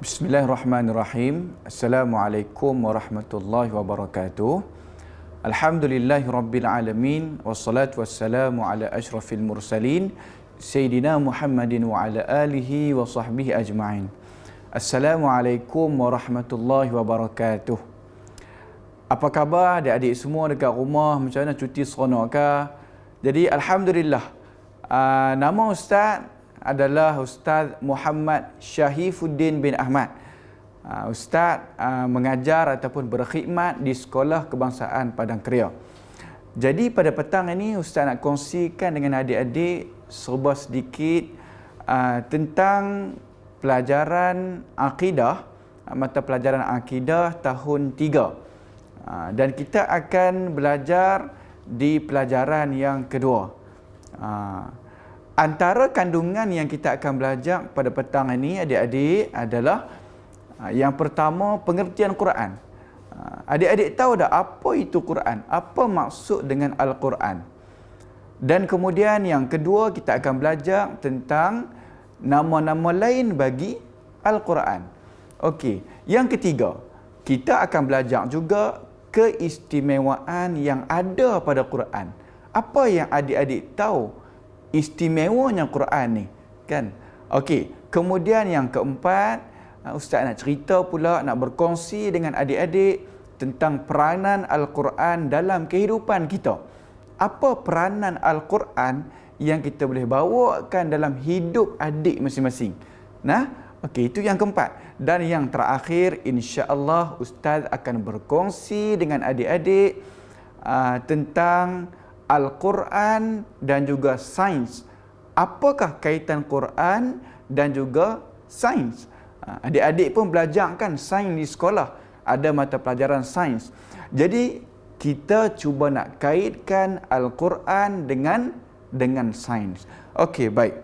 Bismillahirrahmanirrahim. Assalamualaikum warahmatullahi wabarakatuh. Alhamdulillahi rabbil alamin. Wassalatu wassalamu ala ashrafil mursalin Sayyidina Muhammadin wa ala alihi wa sahbihi ajma'in. Assalamualaikum warahmatullahi wabarakatuh. Apa khabar adik-adik semua dekat rumah? Macam mana cuti seronok ke? Jadi Alhamdulillah, nama Ustaz adalah Ustaz Muhammad Syahifuddin bin Ahmad. Ustaz mengajar ataupun berkhidmat di Sekolah Kebangsaan Padang Keria. Jadi pada petang ini Ustaz nak kongsikan dengan adik-adik serba sedikit tentang pelajaran akidah, mata pelajaran akidah tahun 3. Dan kita akan belajar di pelajaran yang kedua. Antara kandungan yang kita akan belajar pada petang ini adik-adik adalah yang pertama, pengertian Quran. Adik-adik tahu tak apa itu Quran? Apa maksud dengan Al-Quran? Dan kemudian yang kedua, kita akan belajar tentang nama-nama lain bagi Al-Quran. Okey, yang ketiga, kita akan belajar juga keistimewaan yang ada pada Quran. Apa yang adik-adik tahu istimewanya Quran ni, kan? Okey, kemudian yang keempat, Ustaz nak cerita pula, nak berkongsi dengan adik-adik tentang peranan Al-Quran dalam kehidupan kita. Apa peranan Al-Quran yang kita boleh bawakan dalam hidup adik masing-masing? Nah, okey, itu yang keempat. Dan yang terakhir, insya-Allah Ustaz akan berkongsi dengan adik-adik tentang Al-Quran dan juga sains. Apakah kaitan Quran dan juga sains? Adik-adik pun belajar kan sains di sekolah. Ada mata pelajaran sains. Jadi kita cuba nak kaitkan Al-Quran dengan sains. Okey, baik.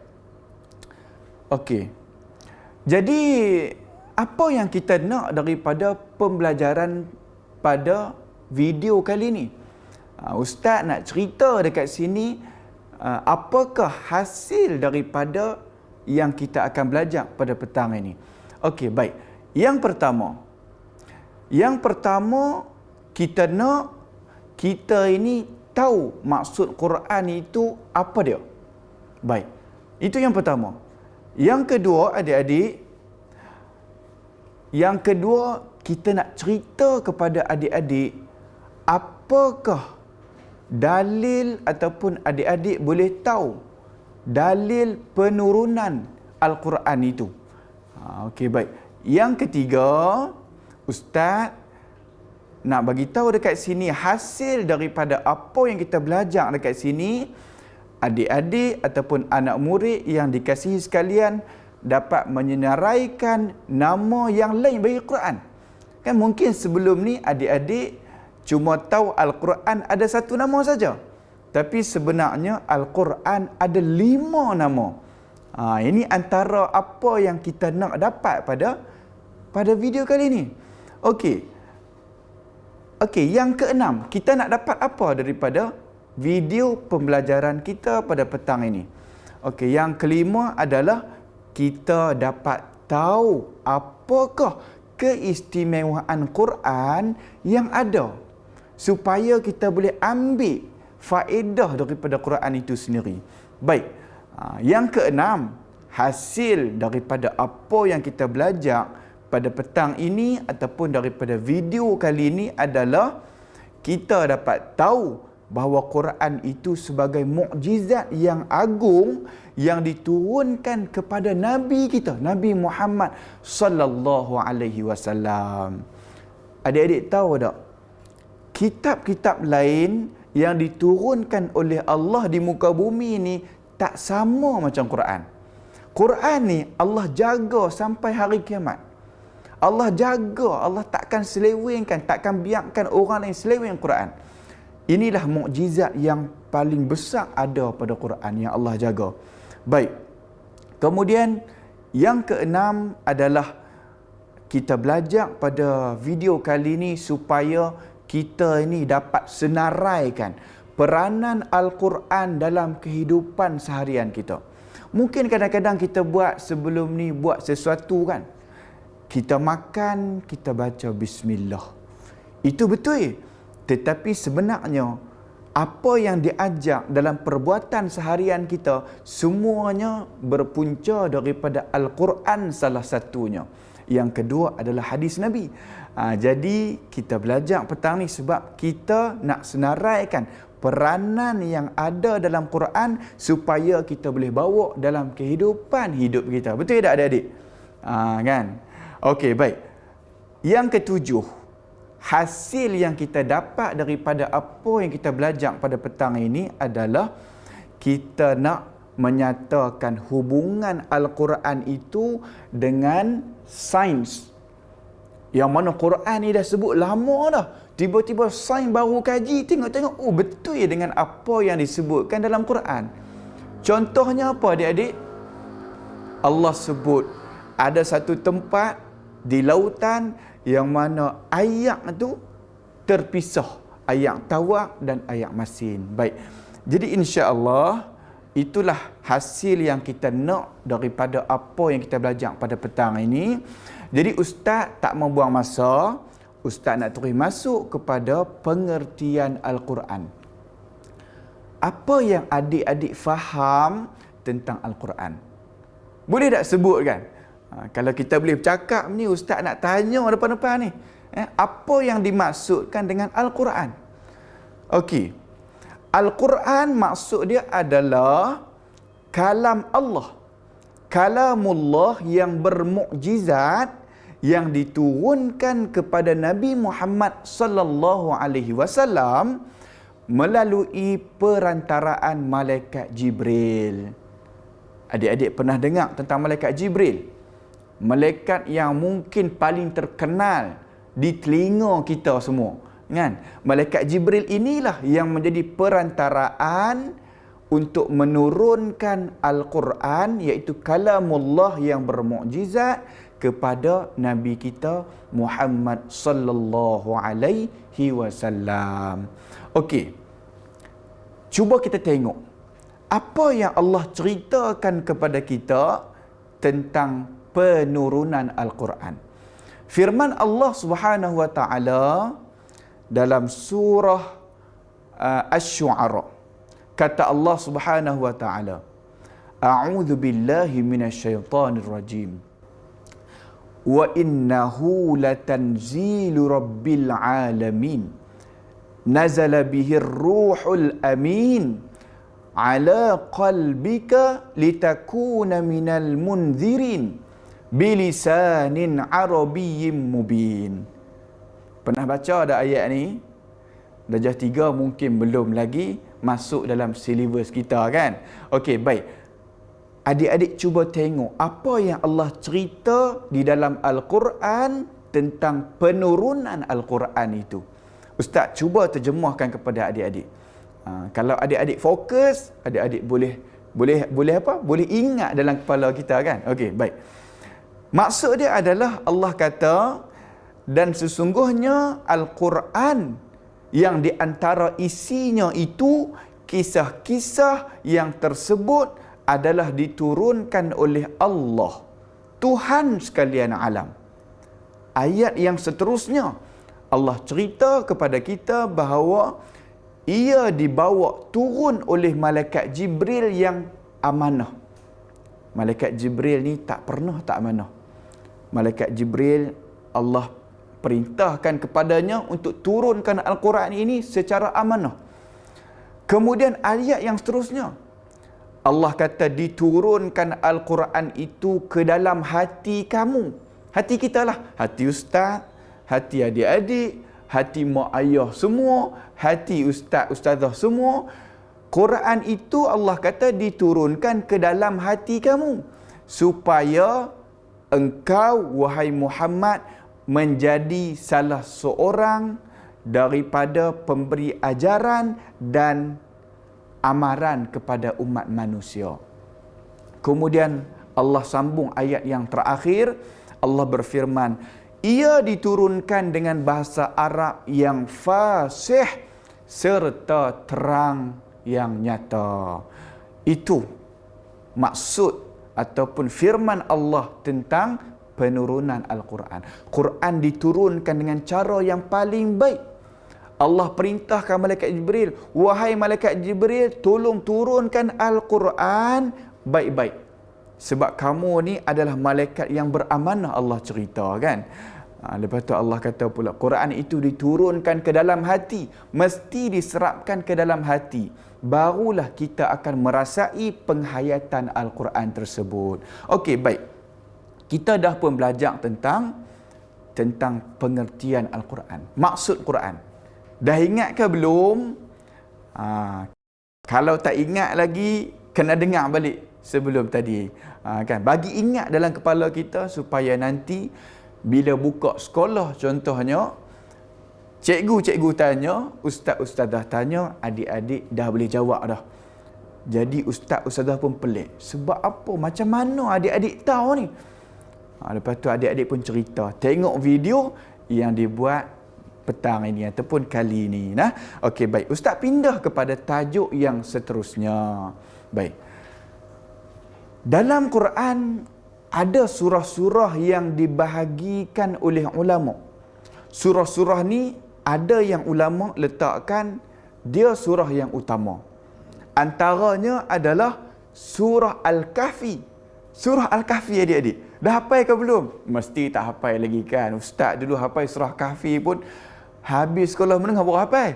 Okey. Jadi apa yang kita nak daripada pembelajaran pada video kali ini? Ustaz nak cerita dekat sini apakah hasil daripada yang kita akan belajar pada petang ini. Okey, baik. Yang pertama kita nak kita ini tahu maksud Quran itu apa dia. Baik. Itu yang pertama. Yang kedua adik-adik, kita nak cerita kepada adik-adik apakah dalil ataupun adik-adik boleh tahu dalil penurunan Al-Quran itu. Okey, baik. Yang ketiga, Ustaz nak bagi tahu dekat sini hasil daripada apa yang kita belajar dekat sini, adik-adik ataupun anak murid yang dikasihi sekalian dapat menyenaraikan nama yang lain bagi Quran. Kan mungkin sebelum ni adik-adik cuma tahu Al-Quran ada satu nama saja. Tapi sebenarnya Al-Quran ada 5 nama. Ini antara apa yang kita nak dapat pada video kali ini. Okey. Okey, yang keenam, kita nak dapat apa daripada video pembelajaran kita pada petang ini? Okey, yang kelima adalah kita dapat tahu apakah keistimewaan Quran yang ada, supaya kita boleh ambil faedah daripada Quran itu sendiri. Baik. Yang keenam, hasil daripada apa yang kita belajar pada petang ini ataupun daripada video kali ini adalah kita dapat tahu bahawa Quran itu sebagai mukjizat yang agung yang diturunkan kepada Nabi kita, Nabi Muhammad sallallahu alaihi wasallam. Adik-adik tahu tak? Kitab-kitab lain yang diturunkan oleh Allah di muka bumi ni tak sama macam Quran. Quran ni Allah jaga sampai hari kiamat. Allah jaga, Allah takkan selewengkan, takkan biarkan orang lain seleweng Quran. Inilah mukjizat yang paling besar ada pada Quran yang Allah jaga. Baik. Kemudian yang keenam adalah kita belajar pada video kali ini supaya kita ini dapat senaraikan peranan Al-Quran dalam kehidupan seharian kita. Mungkin kadang-kadang kita buat sebelum ni buat sesuatu kan, kita makan, kita baca bismillah. Itu betul. Tetapi sebenarnya apa yang diajak dalam perbuatan seharian kita semuanya berpunca daripada Al-Quran salah satunya. Yang kedua adalah hadis Nabi. Jadi kita belajar petang ni sebab kita nak senaraikan peranan yang ada dalam Quran supaya kita boleh bawa dalam kehidupan hidup kita. Betul tak adik-adik? Kan? Okey, baik. Yang ketujuh, hasil yang kita dapat daripada apa yang kita belajar pada petang ini adalah kita nak menyatakan hubungan Al-Quran itu dengan sains. Yang mana Quran ni dah sebut lama dah. Tiba-tiba sains baru kaji, tengok-tengok, oh betul ya dengan apa yang disebutkan dalam Quran. Contohnya apa adik-adik? Allah sebut ada satu tempat di lautan yang mana ayak tu terpisah, ayak tawak dan ayak masin. Baik. Jadi insya-Allah itulah hasil yang kita nak daripada apa yang kita belajar pada petang ini. Jadi ustaz tak membuang masa, ustaz nak terus masuk kepada pengertian Al-Quran. Apa yang adik-adik faham tentang Al-Quran? Boleh tak sebut kan? Kalau kita boleh bercakap ni, ustaz nak tanya depan-depan ni. Apa yang dimaksudkan dengan Al-Quran? Okey. Al-Quran maksud dia adalah kalam Allah. Kalamullah yang bermukjizat yang diturunkan kepada Nabi Muhammad sallallahu alaihi wasallam melalui perantaraan malaikat Jibril. Adik-adik pernah dengar tentang malaikat Jibril? Malaikat yang mungkin paling terkenal di telinga kita semua, kan? Malaikat Jibril inilah yang menjadi perantaraan untuk menurunkan Al-Quran, iaitu kalamullah yang bermukjizat kepada Nabi kita Muhammad sallallahu alaihi wasallam. Okey. Cuba kita tengok apa yang Allah ceritakan kepada kita tentang penurunan Al-Quran. Firman Allah Subhanahu wa taala dalam surah Asy-Syu'ara. Kata Allah Subhanahu wa taala, A'udzu billahi minasyaitonir rajim. Wa innahu latanzilu rabbil alamin. Nazala bihir ruhul amin ala qalbika litakuna minal munzirin bilisanin arabiyyin mubin. Pernah baca ada ayat ni? Darjah 3 mungkin belum lagi masuk dalam silibus kita, kan? Okey, baik. Adik-adik cuba tengok apa yang Allah cerita di dalam Al-Quran tentang penurunan Al-Quran itu. Ustaz cuba terjemahkan kepada adik-adik. Kalau adik-adik fokus, adik-adik boleh apa? Boleh ingat dalam kepala kita, kan? Okey, baik. Maksud dia adalah Allah kata, dan sesungguhnya Al-Quran yang di antara isinya itu kisah-kisah yang tersebut adalah diturunkan oleh Allah, Tuhan sekalian alam. Ayat yang seterusnya Allah cerita kepada kita bahawa ia dibawa turun oleh malaikat Jibril yang amanah. Malaikat Jibril ni tak pernah tak amanah. Malaikat Jibril Allah perintahkan kepadanya untuk turunkan Al-Quran ini secara amanah. Kemudian ayat yang seterusnya Allah kata diturunkan Al-Quran itu ke dalam hati kamu. Hati kita lah. Hati ustaz, hati adik-adik, hati mak ayah semua, hati ustaz, ustazah semua. Quran itu Allah kata diturunkan ke dalam hati kamu supaya engkau, wahai Muhammad, menjadi salah seorang daripada pemberi ajaran dan amaran kepada umat manusia. Kemudian Allah sambung ayat yang terakhir. Allah berfirman, ia diturunkan dengan bahasa Arab yang fasih serta terang yang nyata. Itu maksud ataupun firman Allah tentang penurunan Al-Quran. Quran diturunkan dengan cara yang paling baik. Allah perintahkan malaikat Jibril, wahai malaikat Jibril, tolong turunkan Al-Quran baik-baik. Sebab kamu ni adalah malaikat yang beramanah, Allah cerita kan. Lepas tu Allah kata pula, Quran itu diturunkan ke dalam hati, mesti diserapkan ke dalam hati. Barulah kita akan merasai penghayatan Al-Quran tersebut. Okey, baik. Kita dah pun belajar tentang pengertian Al-Quran, maksud Quran. Dah ingat ke belum? Kalau tak ingat lagi, kena dengar balik sebelum tadi. Kan? Bagi ingat dalam kepala kita supaya nanti bila buka sekolah contohnya, cikgu-cikgu tanya, ustaz-ustazah tanya, adik-adik dah boleh jawab dah. Jadi ustaz-ustazah pun pelik. Sebab apa? Macam mana adik-adik tahu ni? Lepas tu adik-adik pun cerita. Tengok video yang dibuat petang ini ataupun kali ini. Okey, baik. Ustaz pindah kepada tajuk yang seterusnya. Baik. Dalam Quran ada surah-surah yang dibahagikan oleh ulama. Surah-surah ni ada yang ulama letakkan dia surah yang utama. Antaranya adalah surah Al-Kahfi. Surah Al-Kahfi adik-adik. Dah hafal ke belum? Mesti tak hafal lagi kan. Ustaz dulu hafal surah Kahfi pun habis sekolah menengah baru hafal.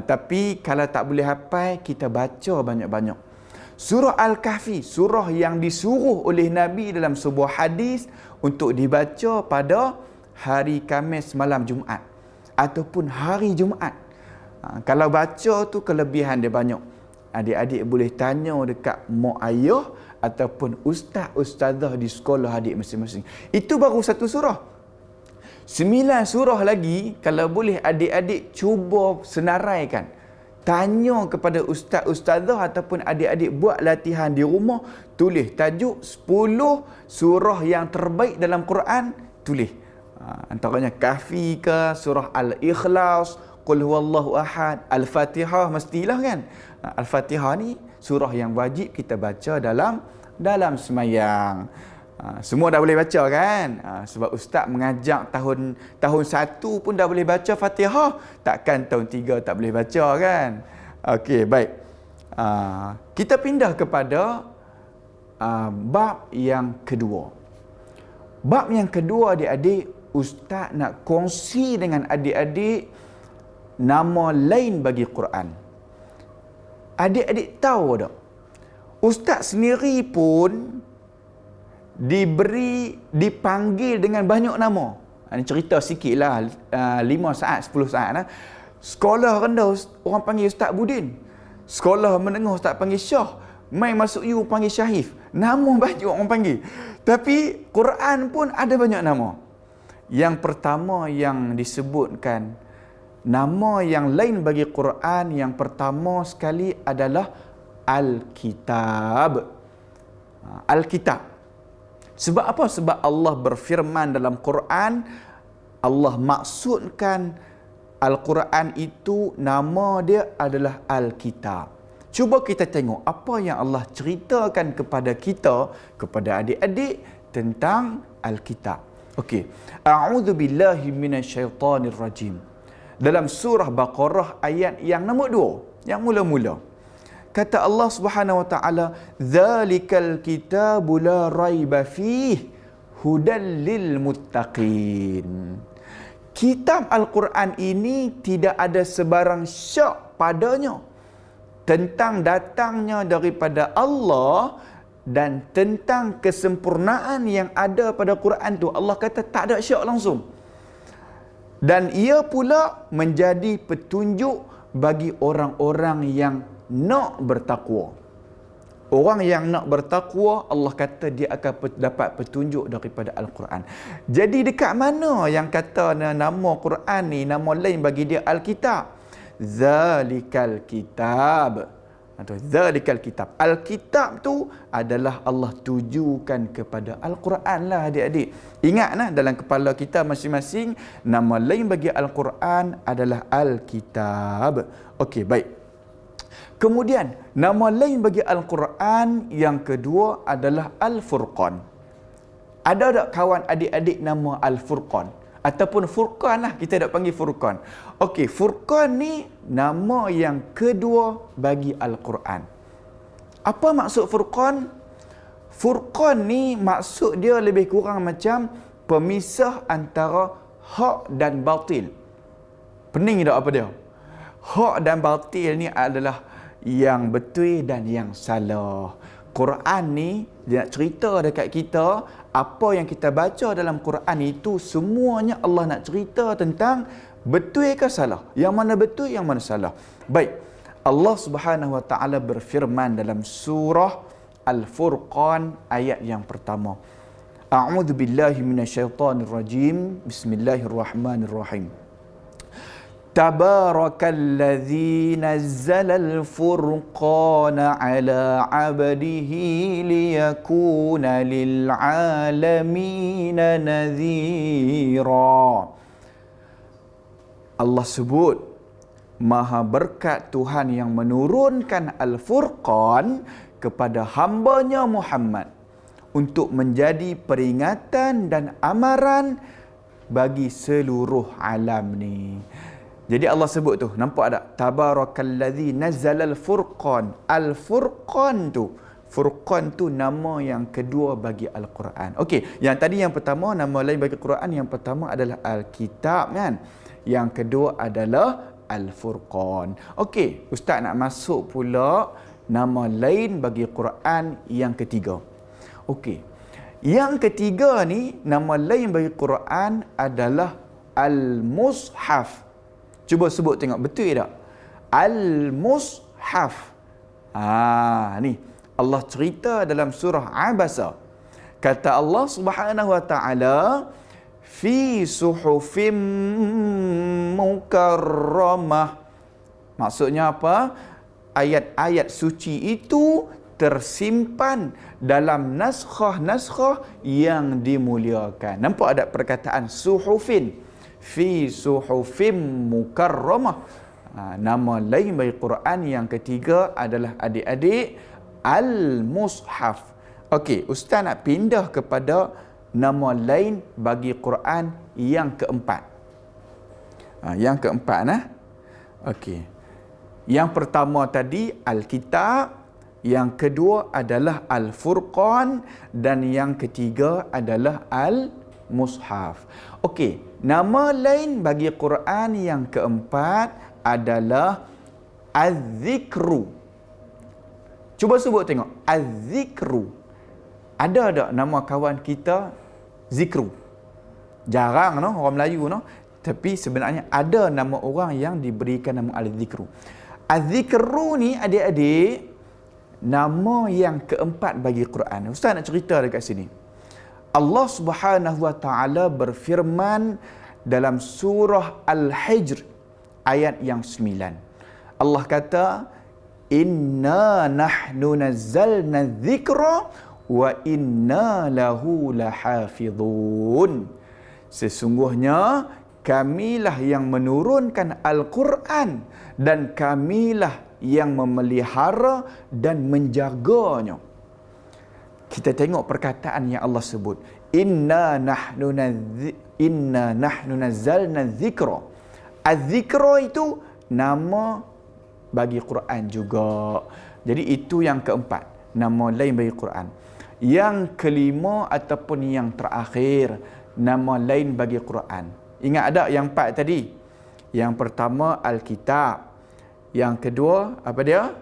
Tapi kalau tak boleh hafal, kita baca banyak-banyak. Surah Al-Kahfi, surah yang disuruh oleh Nabi dalam sebuah hadis untuk dibaca pada hari Khamis malam Jumaat ataupun hari Jumaat. Kalau baca tu kelebihan dia banyak. Adik-adik boleh tanya dekat mak ayah ataupun ustaz-ustazah di sekolah adik masing-masing. Itu baru satu surah. 9 surah lagi, kalau boleh adik-adik cuba senaraikan. Tanya kepada ustaz-ustazah ataupun adik-adik buat latihan di rumah, tulis tajuk 10 surah yang terbaik dalam Quran, tulis. Antaranya Kahfi ke, surah Al-Ikhlas, Qul huwallahu ahad, Al-Fatihah mestilah kan. Al-Fatihah ni surah yang wajib kita baca dalam semayang. Semua dah boleh baca kan? Sebab ustaz mengajak tahun 1 pun dah boleh baca Fatihah, takkan tahun 3 tak boleh baca kan? Okey, baik. Kita pindah kepada bab yang kedua. Bab yang kedua adik-adik, ustaz nak kongsi dengan adik-adik nama lain bagi Quran. Adik-adik tahu tak? Ustaz sendiri pun dipanggil dengan banyak nama. Ini cerita sikit lah, 5 saat, 10 saat. Sekolah rendah orang panggil Ustaz Budin. Sekolah menengah Ustaz panggil Syah. Mai masuk U panggil Syahif. Nama banyak orang panggil. Tapi Quran pun ada banyak nama. Yang pertama yang disebutkan, nama yang lain bagi Quran yang pertama sekali adalah Al-Kitab. Al-Kitab. Sebab apa? Sebab Allah berfirman dalam Quran, Allah maksudkan Al-Quran itu nama dia adalah Al-Kitab. Cuba kita tengok apa yang Allah ceritakan kepada kita, kepada adik-adik tentang Al-Kitab. Okey. A'udzu billahi minasyaitonir rajim. Dalam surah Baqarah ayat yang nombor 2, yang mula-mula. Kata Allah Subhanahu wa taala, "Dzalikal kitabu la raiba fihi hudal lil muttaqin." Kitab Al-Quran ini tidak ada sebarang syak padanya tentang datangnya daripada Allah dan tentang kesempurnaan yang ada pada Quran tu. Allah kata tak ada syak langsung. Dan ia pula menjadi petunjuk bagi orang-orang yang nak bertakwa. Orang yang nak bertakwa, Allah kata dia akan dapat petunjuk daripada Al-Quran. Jadi dekat mana yang kata nama Quran ni, nama lain bagi dia Al-Kitab? Zalikal kitab. Atau zalikal kitab. Al-Kitab tu adalah Allah tujukan kepada Al-Quran lah adik-adik. Ingat nah, dalam kepala kita masing-masing, nama lain bagi Al-Quran adalah Al-Kitab. Okey, baik. Kemudian, nama lain bagi Al-Quran yang kedua adalah Al-Furqan. Ada tak kawan adik-adik nama Al-Furqan? Ataupun Furqan lah, kita dah panggil Furqan. Okey, Furqan ni nama yang kedua bagi Al-Quran. Apa maksud Furqan? Furqan ni maksud dia lebih kurang macam pemisah antara hak dan batil. Pening tak apa dia? Hak dan batil ni adalah yang betul dan yang salah. Quran ni dia nak cerita dekat kita, apa yang kita baca dalam Quran itu semuanya Allah nak cerita tentang betul ke salah. Yang mana betul, yang mana salah. Baik. Allah Subhanahu wa taala berfirman dalam surah Al-Furqan ayat yang pertama. A'udzu billahi minasyaitonir rajim. Bismillahirrahmanirrahim. Tabarakalladzi nazzalal furqana ala 'abdihi liyakuna lil 'alamin nadhira. Allah sebut maha berkat Tuhan yang menurunkan Al-Furqan kepada hambanya Muhammad untuk menjadi peringatan dan amaran bagi seluruh alam ni. Jadi Allah sebut tu, nampak tak? Tabarakalladzi nazzalal furqan. Al-Furqan tu, Furqan tu nama yang kedua bagi Al-Quran. Okey, yang tadi yang pertama nama lain bagi Quran, yang pertama adalah Al-Kitab kan. Yang kedua adalah Al-Furqan. Okey, ustaz nak masuk pula nama lain bagi Quran yang ketiga. Okey. Yang ketiga ni nama lain bagi Quran adalah Al-Mushaf. Cuba sebut tengok betul tak? Al-Mushaf. Ni Allah cerita dalam surah Abasa. Kata Allah Subhanahu wa taala, fi suhufim mukarramah. Maksudnya apa? Ayat-ayat suci itu tersimpan dalam naskah-naskah yang dimuliakan. Nampak ada perkataan suhufin. Fi suhufim mukarramah. Nama lain bagi Quran yang ketiga adalah adik-adik Al-Mushaf. Okey, ustaz nak pindah kepada nama lain bagi Quran yang keempat. Yang keempat okey. Yang pertama tadi Al-Kitab, yang kedua adalah Al-Furqan dan yang ketiga adalah Al-Mushaf. Okey, nama lain bagi Quran yang keempat adalah Az-Zikru. Cuba sebut tengok, Az-Zikru. Ada tak nama kawan kita Zikru? Jarang orang Melayu tapi sebenarnya ada nama orang yang diberikan nama Al-Zikru. Az-Zikru ni adik-adik nama yang keempat bagi Quran. Ustaz nak cerita dekat sini. Allah Subhanahu wa taala berfirman dalam surah Al-Hijr ayat yang 9. Allah kata, "Inna nahnu nazzalna dzikra wa inna lahu lahafizun." Sesungguhnya kamilah yang menurunkan Al-Quran dan kamilah yang memelihara dan menjaganya. Kita tengok perkataan yang Allah sebut. Inna nahnu nazzalna dzikra. Az-zikra itu nama bagi Quran juga. Jadi itu yang keempat, nama lain bagi Quran. Yang kelima ataupun yang terakhir, nama lain bagi Quran. Ingat ada yang empat tadi? Yang pertama Al-Kitab. Yang kedua apa dia?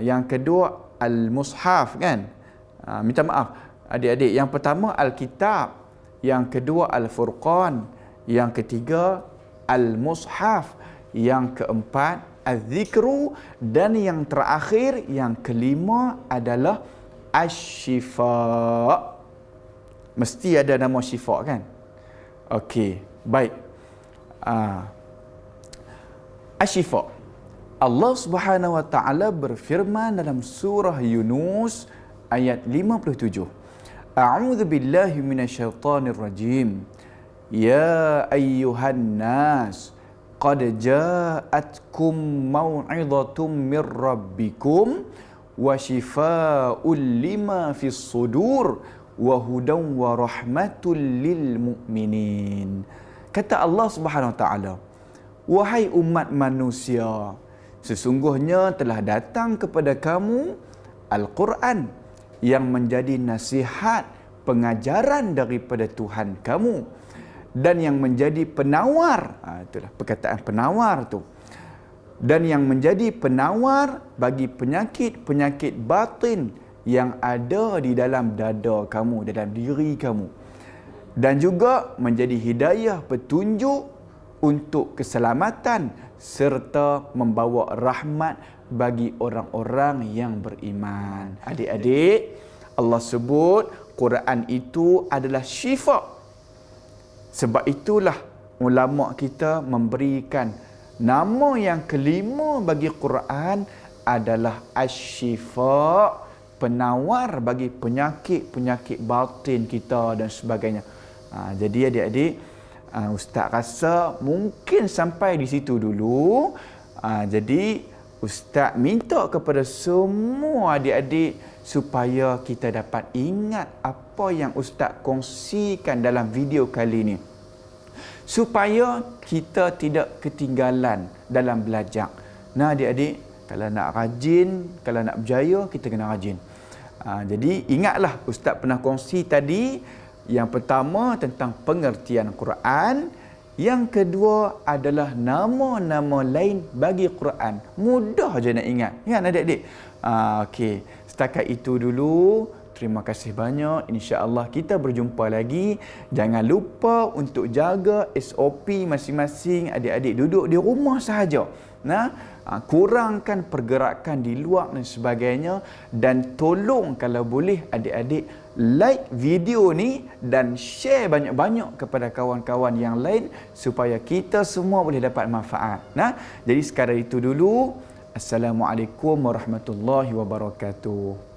Yang kedua Al-Mushaf kan? Minta maaf adik-adik. Yang pertama Al-Kitab, yang kedua Al-Furqan, yang ketiga Al-Mushaf, yang keempat Az-Zikru dan yang terakhir yang kelima adalah Asy-Syifa. Mesti ada nama Syifa kan? Okey, baik. Asy-Syifa. Allah Subhanahu wa taala berfirman dalam surah Yunus ayat 57. A'udzu billahi minasyaitonir rajim. Ya ayyuhan nas qad ja'atkum mau'izatum mir rabbikum wa shifaa'un lima fis sudur wa hudan wa rahmatul lil mu'minin. Kata Allah Subhanahu wa taala, wahai umat manusia, sesungguhnya telah datang kepada kamu Al-Quran yang menjadi nasihat, pengajaran daripada Tuhan kamu, dan yang menjadi penawar, itulah perkataan penawar tu, dan yang menjadi penawar bagi penyakit-penyakit batin yang ada di dalam dada kamu, dalam diri kamu, dan juga menjadi hidayah, petunjuk untuk keselamatan serta membawa rahmat bagi orang-orang yang beriman. Adik-adik, Allah sebut Quran itu adalah syifa. Sebab itulah ulama kita memberikan nama yang kelima bagi Quran adalah Asy-Syifa, penawar bagi penyakit-penyakit batin kita dan sebagainya. Jadi adik-adik, Ustaz rasa mungkin sampai di situ dulu. Jadi Ustaz minta kepada semua adik-adik supaya kita dapat ingat apa yang Ustaz kongsikan dalam video kali ini, supaya kita tidak ketinggalan dalam belajar. Nah adik-adik, kalau nak rajin, kalau nak berjaya, kita kena rajin. Jadi ingatlah Ustaz pernah kongsi tadi, yang pertama tentang pengertian Quran, yang kedua adalah nama-nama lain bagi Quran. Mudah je nak ingat. Ingat adik-adik? Okey, setakat itu dulu. Terima kasih banyak. InsyaAllah kita berjumpa lagi. Jangan lupa untuk jaga SOP masing-masing. Adik-adik duduk di rumah sahaja. Kurangkan pergerakan di luar dan sebagainya. Dan tolong kalau boleh adik-adik like video ni dan share banyak-banyak kepada kawan-kawan yang lain supaya kita semua boleh dapat manfaat. Jadi sekadar itu dulu. Assalamualaikum warahmatullahi wabarakatuh.